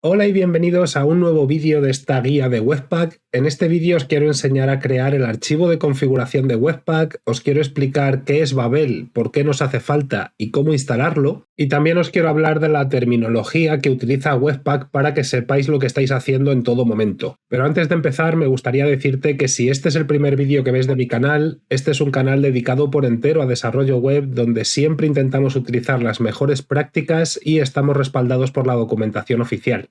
Hola y bienvenidos a un nuevo vídeo de esta guía de Webpack. En este vídeo os quiero enseñar a crear el archivo de configuración de Webpack, os quiero explicar qué es Babel, por qué nos hace falta y cómo instalarlo, y también os quiero hablar de la terminología que utiliza Webpack para que sepáis lo que estáis haciendo en todo momento. Pero antes de empezar me gustaría decirte que si este es el primer vídeo que ves de mi canal, este es un canal dedicado por entero a desarrollo web donde siempre intentamos utilizar las mejores prácticas y estamos respaldados por la documentación oficial.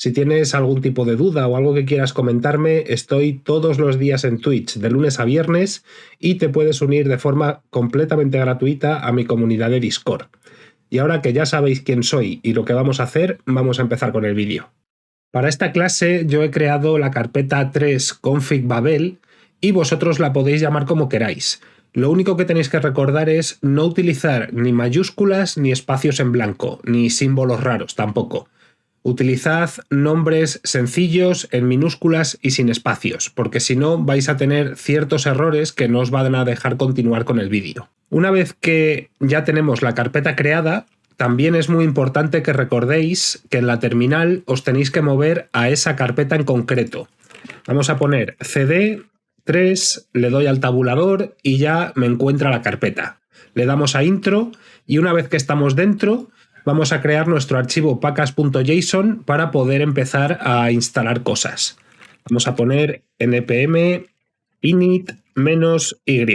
Si tienes algún tipo de duda o algo que quieras comentarme, estoy todos los días en Twitch, de lunes a viernes, y te puedes unir de forma completamente gratuita a mi comunidad de Discord. Y ahora que ya sabéis quién soy y lo que vamos a hacer, vamos a empezar con el vídeo. Para esta clase yo he creado la carpeta 3 config Babel y vosotros la podéis llamar como queráis. Lo único que tenéis que recordar es no utilizar ni mayúsculas ni espacios en blanco, ni símbolos raros tampoco. Utilizad nombres sencillos en minúsculas y sin espacios, porque si no vais a tener ciertos errores que no os van a dejar continuar con el vídeo. Una vez que ya tenemos la carpeta creada, también es muy importante que recordéis que en la terminal os tenéis que mover a esa carpeta en concreto. Vamos a poner cd 3, le doy al tabulador y ya me encuentra la carpeta. Le damos a intro y una vez que estamos dentro, vamos a crear nuestro archivo package.json para poder empezar a instalar cosas. Vamos a poner npm init-y.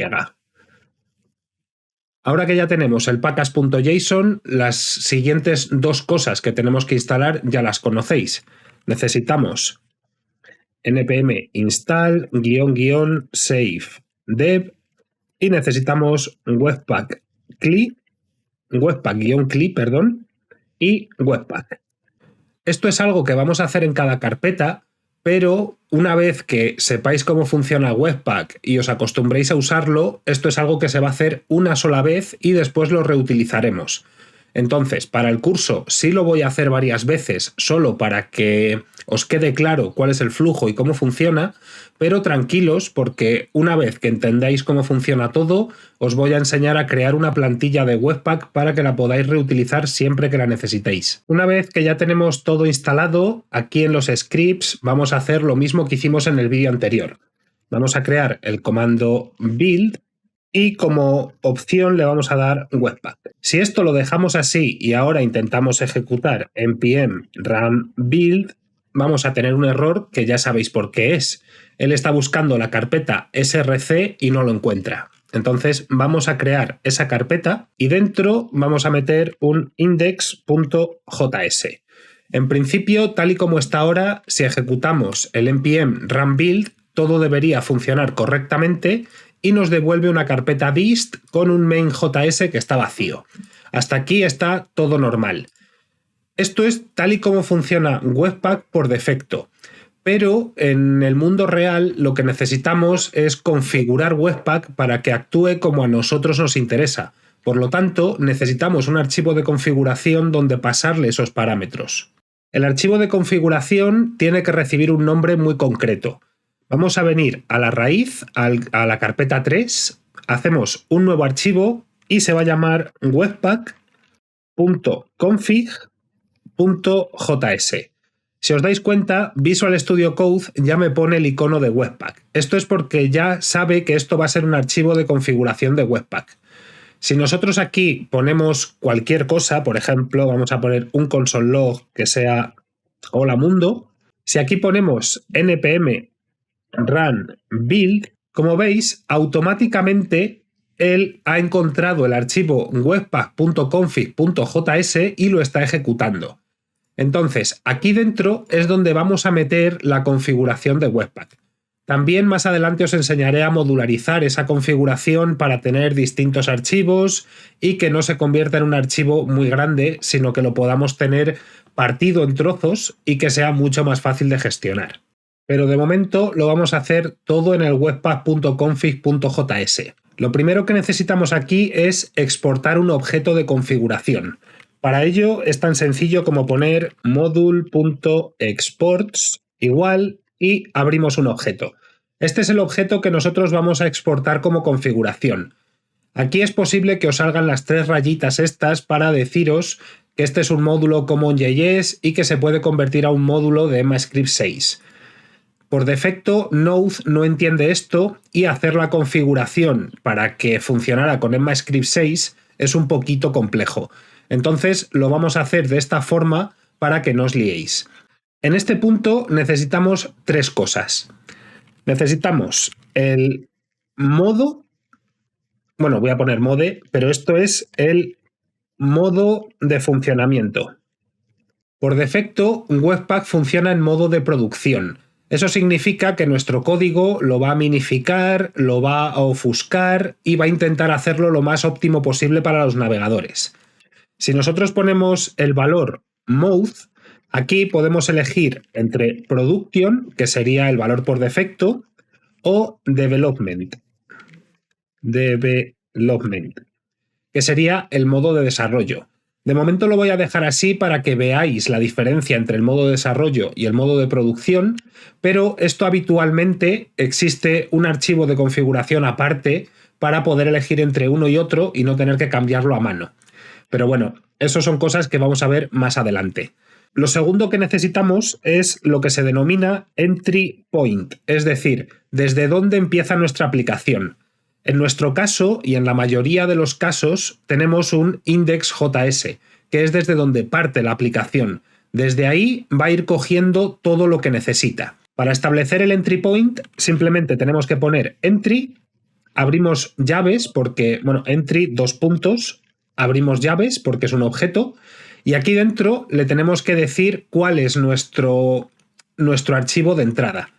Ahora que ya tenemos el package.json, las siguientes dos cosas que tenemos que instalar ya las conocéis. Necesitamos npm install --save dev y necesitamos webpack-cli y Webpack. Esto es algo que vamos a hacer en cada carpeta, pero una vez que sepáis cómo funciona Webpack y os acostumbréis a usarlo, esto es algo que se va a hacer una sola vez y después lo reutilizaremos. Entonces, para el curso sí lo voy a hacer varias veces, solo para que os quede claro cuál es el flujo y cómo funciona, pero tranquilos porque una vez que entendáis cómo funciona todo, os voy a enseñar a crear una plantilla de Webpack para que la podáis reutilizar siempre que la necesitéis. Una vez que ya tenemos todo instalado, aquí en los scripts vamos a hacer lo mismo que hicimos en el vídeo anterior. Vamos a crear el comando build y como opción le vamos a dar Webpack. Si esto lo dejamos así y ahora intentamos ejecutar npm run build, vamos a tener un error que ya sabéis por qué es. Él está buscando la carpeta src y no lo encuentra. Entonces vamos a crear esa carpeta y dentro vamos a meter un index.js. En principio, tal y como está ahora, si ejecutamos el npm run build, todo debería funcionar correctamente y nos devuelve una carpeta dist con un main.js que está vacío. Hasta aquí está todo normal. Esto es tal y como funciona Webpack por defecto, pero en el mundo real lo que necesitamos es configurar Webpack para que actúe como a nosotros nos interesa. Por lo tanto, necesitamos un archivo de configuración donde pasarle esos parámetros. El archivo de configuración tiene que recibir un nombre muy concreto. Vamos a venir a la raíz, a la carpeta 3, hacemos un nuevo archivo y se va a llamar webpack.config.js. Si os dais cuenta, Visual Studio Code ya me pone el icono de Webpack. Esto es porque ya sabe que esto va a ser un archivo de configuración de Webpack. Si nosotros aquí ponemos cualquier cosa, por ejemplo, vamos a poner un console log que sea hola mundo, si aquí ponemos npm run build, como veis, automáticamente él ha encontrado el archivo webpack.config.js y lo está ejecutando. Entonces, aquí dentro es donde vamos a meter la configuración de Webpack. También más adelante os enseñaré a modularizar esa configuración para tener distintos archivos y que no se convierta en un archivo muy grande, sino que lo podamos tener partido en trozos y que sea mucho más fácil de gestionar. Pero de momento lo vamos a hacer todo en el webpack.config.js. Lo primero que necesitamos aquí es exportar un objeto de configuración. Para ello es tan sencillo como poner module.exports igual y abrimos un objeto. Este es el objeto que nosotros vamos a exportar como configuración. Aquí es posible que os salgan las tres rayitas estas para deciros que este es un módulo CommonJS y que se puede convertir a un módulo de ECMAScript 6. Por defecto, Node no entiende esto y hacer la configuración para que funcionara con ECMAScript 6 es un poquito complejo. Entonces lo vamos a hacer de esta forma para que no os liéis. En este punto necesitamos tres cosas. Necesitamos el modo, bueno, voy a poner mode, pero esto es el modo de funcionamiento. Por defecto, Webpack funciona en modo de producción. Eso significa que nuestro código lo va a minificar, lo va a ofuscar y va a intentar hacerlo lo más óptimo posible para los navegadores. Si nosotros ponemos el valor mode, aquí podemos elegir entre production, que sería el valor por defecto, o development, que sería el modo de desarrollo. De momento lo voy a dejar así para que veáis la diferencia entre el modo de desarrollo y el modo de producción, pero esto habitualmente existe un archivo de configuración aparte para poder elegir entre uno y otro y no tener que cambiarlo a mano. Pero bueno, eso son cosas que vamos a ver más adelante. Lo segundo que necesitamos es lo que se denomina entry point, es decir, desde dónde empieza nuestra aplicación. En nuestro caso, y en la mayoría de los casos, tenemos un index.js, que es desde donde parte la aplicación. Desde ahí va a ir cogiendo todo lo que necesita. Para establecer el entry point, simplemente tenemos que poner entry, abrimos llaves, porque, bueno, entry, dos puntos, abrimos llaves, porque es un objeto, y aquí dentro le tenemos que decir cuál es nuestro archivo de entrada.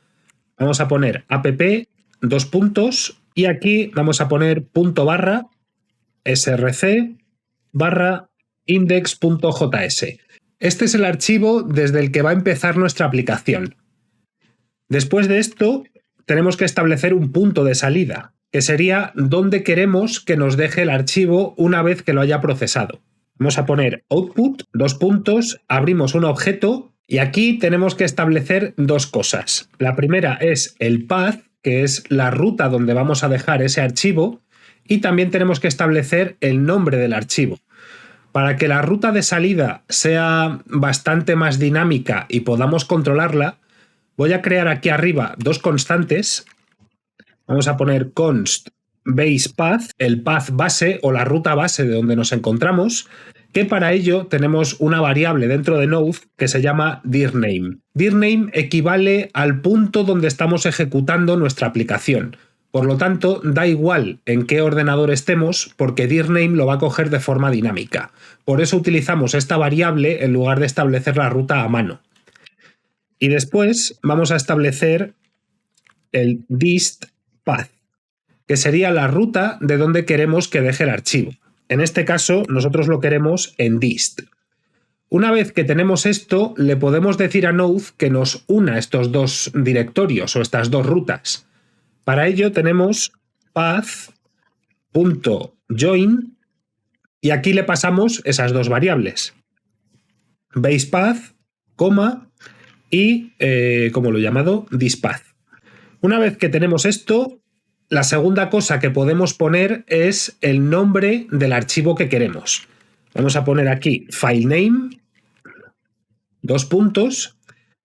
Vamos a poner app, dos puntos, y aquí vamos a poner /src /index.js. Este es el archivo desde el que va a empezar nuestra aplicación. Después de esto, tenemos que establecer un punto de salida, que sería donde queremos que nos deje el archivo una vez que lo haya procesado. Vamos a poner output, dos puntos, abrimos un objeto y aquí tenemos que establecer dos cosas. La primera es el path, que es la ruta donde vamos a dejar ese archivo, y también tenemos que establecer el nombre del archivo. Para que la ruta de salida sea bastante más dinámica y podamos controlarla, voy a crear aquí arriba dos constantes. Vamos a poner const base path, el path base o la ruta base de donde nos encontramos, que para ello tenemos una variable dentro de Node que se llama dirname. Dirname equivale al punto donde estamos ejecutando nuestra aplicación. Por lo tanto, da igual en qué ordenador estemos, porque dirname lo va a coger de forma dinámica. Por eso utilizamos esta variable en lugar de establecer la ruta a mano. Y después vamos a establecer el dist path, que sería la ruta de donde queremos que deje el archivo. En este caso, nosotros lo queremos en dist. Una vez que tenemos esto, le podemos decir a Node que nos una estos dos directorios o estas dos rutas. Para ello tenemos path.join y aquí le pasamos esas dos variables. basePath, y, como lo he llamado, thisPath. Una vez que tenemos esto, la segunda cosa que podemos poner es el nombre del archivo que queremos. Vamos a poner aquí filename, dos puntos,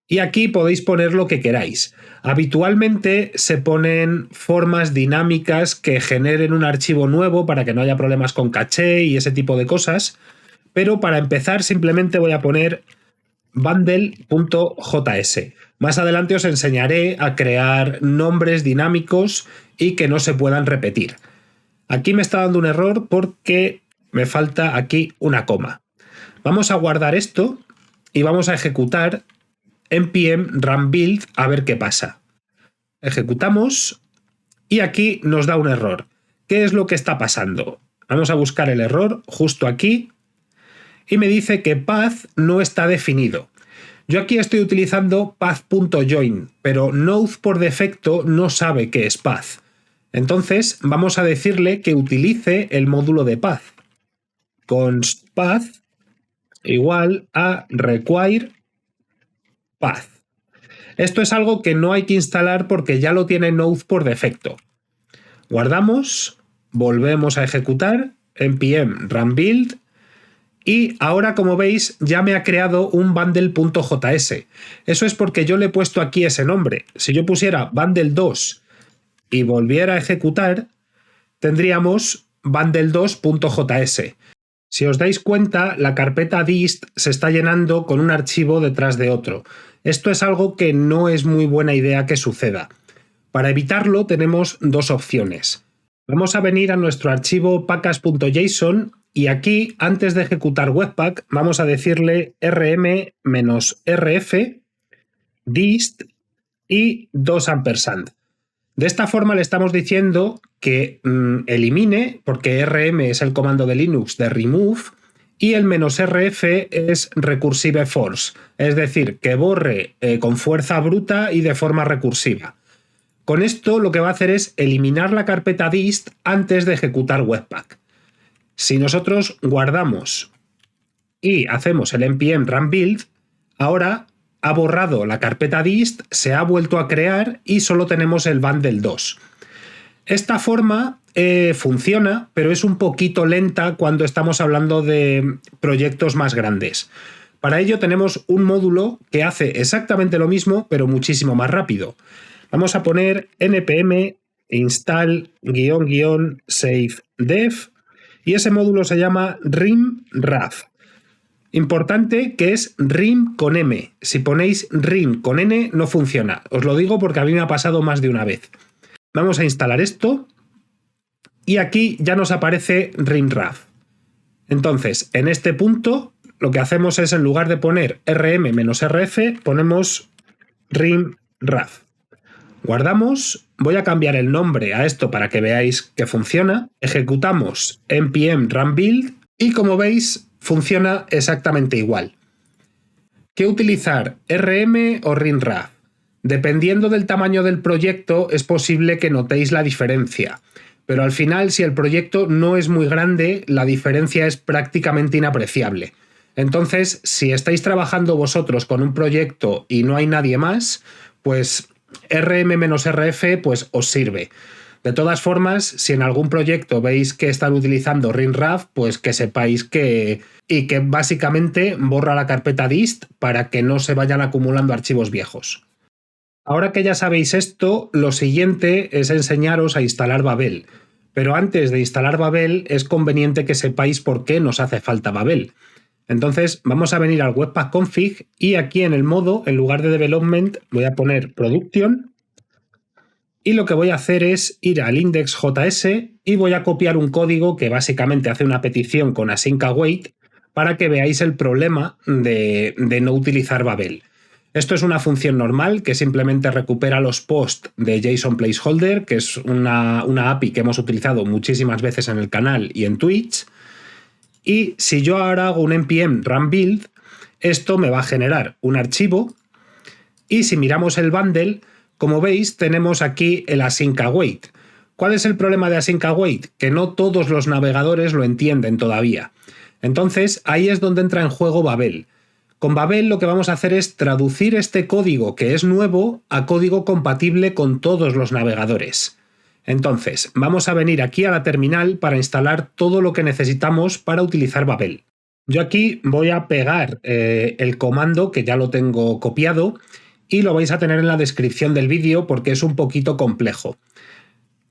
y aquí podéis poner lo que queráis. Habitualmente se ponen formas dinámicas que generen un archivo nuevo para que no haya problemas con caché y ese tipo de cosas, pero para empezar simplemente voy a poner bundle.js. Más adelante os enseñaré a crear nombres dinámicos y que no se puedan repetir. Aquí me está dando un error porque me falta aquí una coma. Vamos a guardar esto y vamos a ejecutar npm run build a ver qué pasa. Ejecutamos y aquí nos da un error. ¿Qué es lo que está pasando? Vamos a buscar el error justo aquí y me dice que path no está definido. Yo aquí estoy utilizando path.join, pero Node por defecto no sabe qué es path. Entonces vamos a decirle que utilice el módulo de path. Const path igual a require path. Esto es algo que no hay que instalar porque ya lo tiene Node por defecto. Guardamos, volvemos a ejecutar npm run build Y ahora, como veis, ya me ha creado un bundle.js. Eso es porque yo le he puesto aquí ese nombre. Si yo pusiera bundle2 y volviera a ejecutar, tendríamos bundle2.js. Si os dais cuenta, la carpeta dist se está llenando con un archivo detrás de otro. Esto es algo que no es muy buena idea que suceda. Para evitarlo tenemos dos opciones. Vamos a venir a nuestro archivo package.json y aquí, antes de ejecutar Webpack, vamos a decirle rm-rf dist y 2 ampersand. De esta forma le estamos diciendo que elimine, porque rm es el comando de Linux de remove, y el "-rf es recursive force, es decir, que borre con fuerza bruta y de forma recursiva. Con esto lo que va a hacer es eliminar la carpeta dist antes de ejecutar Webpack. Si nosotros guardamos y hacemos el npm run build, ahora ha borrado la carpeta dist, se ha vuelto a crear y solo tenemos el bundle2. Esta forma funciona, pero es un poquito lenta cuando estamos hablando de proyectos más grandes. Para ello tenemos un módulo que hace exactamente lo mismo, pero muchísimo más rápido. Vamos a poner npm install --save dev y ese módulo se llama rim-raf. Importante que es rim con m. Si ponéis rim con n no funciona. Os lo digo porque a mí me ha pasado más de una vez. Vamos a instalar esto y aquí ya nos aparece rim-raf. Entonces, en este punto lo que hacemos es, en lugar de poner rm-rf, ponemos rim-raf. Guardamos, voy a cambiar el nombre a esto para que veáis que funciona. Ejecutamos npm run build y, como veis, funciona exactamente igual. ¿Qué utilizar, rm o rim-raf? Dependiendo del tamaño del proyecto es posible que notéis la diferencia, pero al final, si el proyecto no es muy grande, la diferencia es prácticamente inapreciable. Entonces, si estáis trabajando vosotros con un proyecto y no hay nadie más, pues rm-rf pues os sirve. De todas formas, si en algún proyecto veis que están utilizando rim-raf, pues que sepáis que básicamente borra la carpeta dist para que no se vayan acumulando archivos viejos. Ahora que ya sabéis esto, lo siguiente es enseñaros a instalar Babel. Pero antes de instalar Babel es conveniente que sepáis por qué nos hace falta Babel. Entonces vamos a venir al Webpack config y aquí en el modo, en lugar de development, voy a poner production y lo que voy a hacer es ir al index.js y voy a copiar un código que básicamente hace una petición con async await para que veáis el problema de no utilizar Babel. Esto es una función normal que simplemente recupera los posts de JSON Placeholder, que es una API que hemos utilizado muchísimas veces en el canal y en Twitch. Y si yo ahora hago un npm run build, esto me va a generar un archivo y si miramos el bundle, como veis, tenemos aquí el async await. ¿Cuál es el problema de async await? Que no todos los navegadores lo entienden todavía. Entonces, ahí es donde entra en juego Babel. Con Babel lo que vamos a hacer es traducir este código que es nuevo a código compatible con todos los navegadores. Entonces, vamos a venir aquí a la terminal para instalar todo lo que necesitamos para utilizar Babel. Yo aquí voy a pegar el comando, que ya lo tengo copiado, y lo vais a tener en la descripción del vídeo porque es un poquito complejo.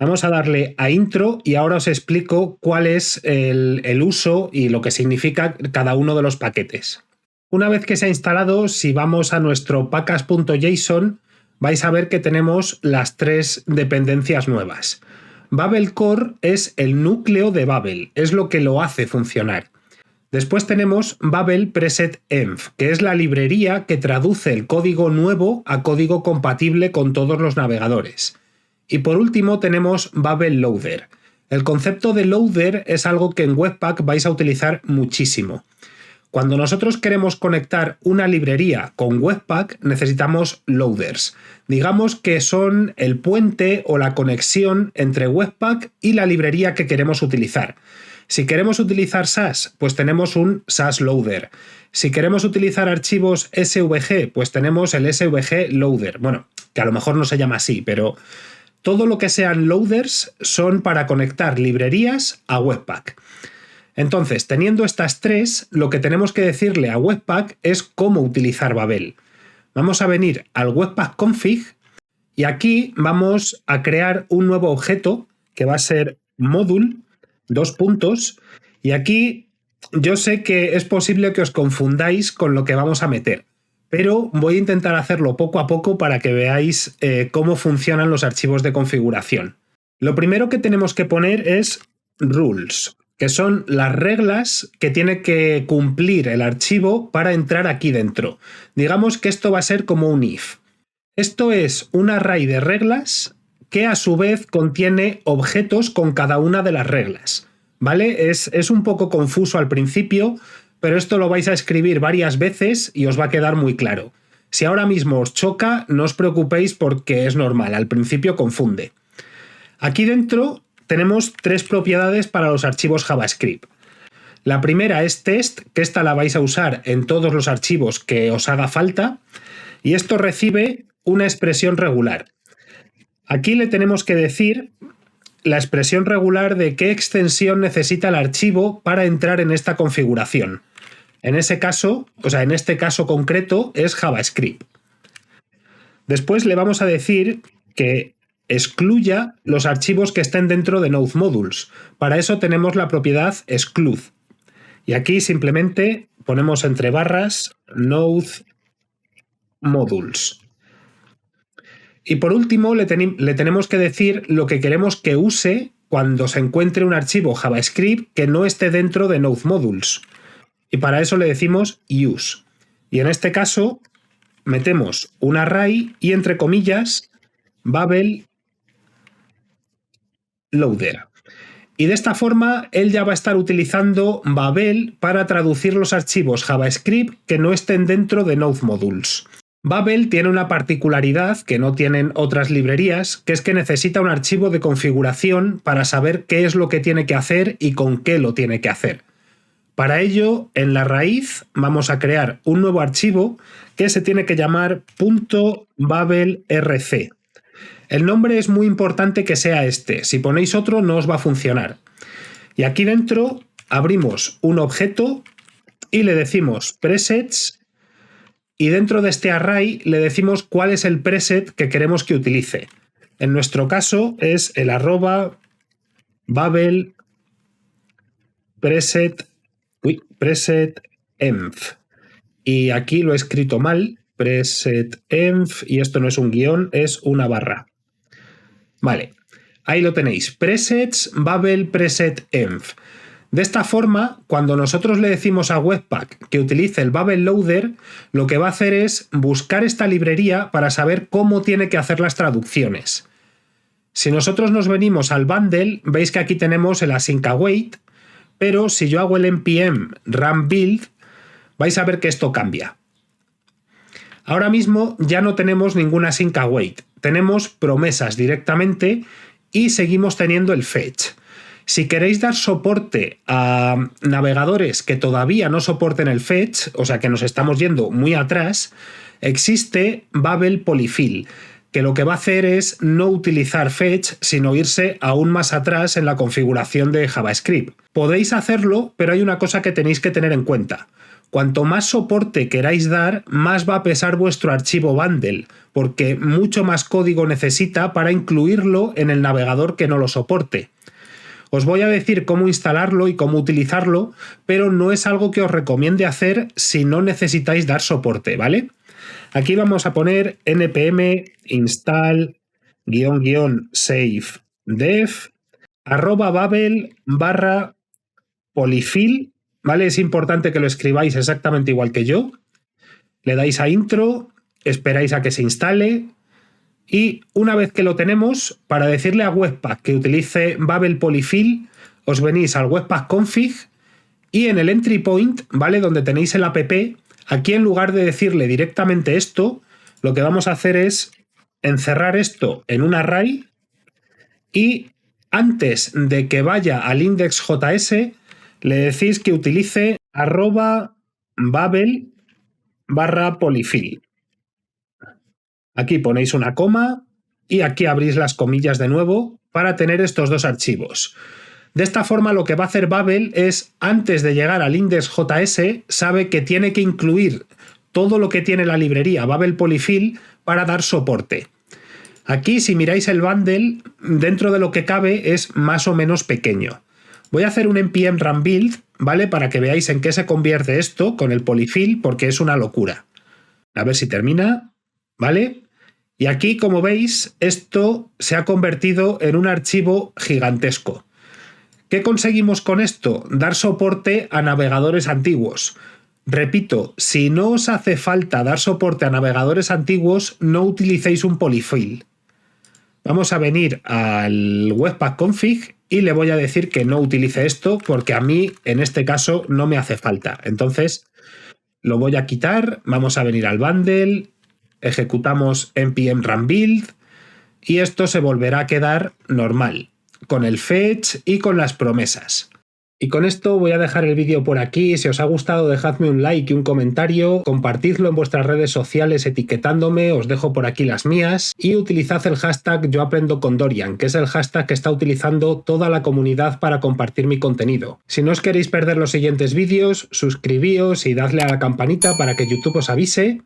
Vamos a darle a intro y ahora os explico cuál es el uso y lo que significa cada uno de los paquetes. Una vez que se ha instalado, si vamos a nuestro package.json, vais a ver que tenemos las tres dependencias nuevas. Babel Core es el núcleo de Babel, es lo que lo hace funcionar. Después tenemos Babel Preset Env, que es la librería que traduce el código nuevo a código compatible con todos los navegadores. Y por último tenemos Babel Loader. El concepto de loader es algo que en Webpack vais a utilizar muchísimo. Cuando nosotros queremos conectar una librería con Webpack, necesitamos loaders. Digamos que son el puente o la conexión entre Webpack y la librería que queremos utilizar. Si queremos utilizar Sass, pues tenemos un Sass Loader. Si queremos utilizar archivos SVG, pues tenemos el SVG Loader. Bueno, que a lo mejor no se llama así, pero todo lo que sean loaders son para conectar librerías a Webpack. Entonces, teniendo estas tres, lo que tenemos que decirle a Webpack es cómo utilizar Babel. Vamos a venir al Webpack config y aquí vamos a crear un nuevo objeto que va a ser module, y aquí yo sé que es posible que os confundáis con lo que vamos a meter, pero voy a intentar hacerlo poco a poco para que veáis cómo funcionan los archivos de configuración. Lo primero que tenemos que poner es rules, que son las reglas que tiene que cumplir el archivo para entrar aquí dentro. Digamos que esto va a ser como un if. Esto es un array de reglas que a su vez contiene objetos con cada una de las reglas. ¿Vale? Es un poco confuso al principio, pero esto lo vais a escribir varias veces y os va a quedar muy claro. Si ahora mismo os choca, no os preocupéis porque es normal, al principio confunde. Aquí dentro tenemos tres propiedades para los archivos JavaScript. La primera es test, que esta la vais a usar en todos los archivos que os haga falta, y esto recibe una expresión regular. Aquí le tenemos que decir la expresión regular de qué extensión necesita el archivo para entrar en esta configuración. En ese caso, en este caso concreto es JavaScript. Después le vamos a decir que excluya los archivos que estén dentro de Node Modules. Para eso tenemos la propiedad exclude. Y aquí simplemente ponemos entre barras Node Modules. Y por último le tenemos que decir lo que queremos que use cuando se encuentre un archivo JavaScript que no esté dentro de Node Modules. Y para eso le decimos use. Y en este caso metemos un array y entre comillas Babel loader. Y de esta forma él ya va a estar utilizando Babel para traducir los archivos JavaScript que no estén dentro de Node Modules. Babel tiene una particularidad que no tienen otras librerías, que es que necesita un archivo de configuración para saber qué es lo que tiene que hacer y con qué lo tiene que hacer. Para ello, en la raíz vamos a crear un nuevo archivo que se tiene que llamar .babelrc. El nombre es muy importante que sea este, si ponéis otro no os va a funcionar. Y aquí dentro abrimos un objeto y le decimos presets y dentro de este array le decimos cuál es el preset que queremos que utilice. En nuestro caso es el @babel preset.env. Y aquí lo he escrito mal, preset.env, y esto no es un guión, es una barra. Vale, ahí lo tenéis, presets babel preset.env. De esta forma, cuando nosotros le decimos a Webpack que utilice el Babel Loader, lo que va a hacer es buscar esta librería para saber cómo tiene que hacer las traducciones. Si nosotros nos venimos al bundle, veis que aquí tenemos el async await, pero si yo hago el npm run build, vais a ver que esto cambia. Ahora mismo ya no tenemos ningún async await, tenemos promesas directamente y seguimos teniendo el fetch. Si queréis dar soporte a navegadores que todavía no soporten el fetch, o sea que nos estamos yendo muy atrás, existe Babel Polyfill, que lo que va a hacer es no utilizar fetch, sino irse aún más atrás en la configuración de JavaScript. Podéis hacerlo, pero hay una cosa que tenéis que tener en cuenta. Cuanto más soporte queráis dar, más va a pesar vuestro archivo bundle, porque mucho más código necesita para incluirlo en el navegador que no lo soporte. Os voy a decir cómo instalarlo y cómo utilizarlo, pero no es algo que os recomiende hacer si no necesitáis dar soporte, ¿vale? Aquí vamos a poner npm install --save dev @babel /polyfill, ¿vale? Es importante que lo escribáis exactamente igual que yo. Le dais a intro, esperáis a que se instale y una vez que lo tenemos, para decirle a Webpack que utilice Babel Polyfill, os venís al Webpack config y en el entry point, ¿vale? Donde tenéis el app, aquí en lugar de decirle directamente esto, lo que vamos a hacer es encerrar esto en un array y antes de que vaya al index.js le decís que utilice @babel /polyfill. Aquí ponéis una coma y aquí abrís las comillas de nuevo para tener estos dos archivos. De esta forma lo que va a hacer Babel es, antes de llegar al index.js, sabe que tiene que incluir todo lo que tiene la librería Babel Polyfill para dar soporte. Aquí, si miráis el bundle, dentro de lo que cabe es más o menos pequeño. Voy a hacer un npm run build, ¿vale? Para que veáis en qué se convierte esto con el polyfill, porque es una locura. A ver si termina, ¿vale? Y aquí, como veis, esto se ha convertido en un archivo gigantesco. ¿Qué conseguimos con esto? Dar soporte a navegadores antiguos. Repito, si no os hace falta dar soporte a navegadores antiguos, no utilicéis un polyfill. Vamos a venir al Webpack config y le voy a decir que no utilice esto porque a mí en este caso no me hace falta. Entonces lo voy a quitar, vamos a venir al bundle, ejecutamos npm run build y esto se volverá a quedar normal, con el fetch y con las promesas. Y con esto voy a dejar el vídeo por aquí. Si os ha gustado, dejadme un like y un comentario, compartidlo en vuestras redes sociales etiquetándome, os dejo por aquí las mías, y utilizad el hashtag YoAprendoConDorian, que es el hashtag que está utilizando toda la comunidad para compartir mi contenido. Si no os queréis perder los siguientes vídeos, suscribíos y dadle a la campanita para que YouTube os avise.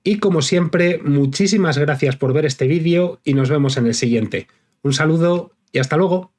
Y como siempre, muchísimas gracias por ver este vídeo y nos vemos en el siguiente. Un saludo y hasta luego.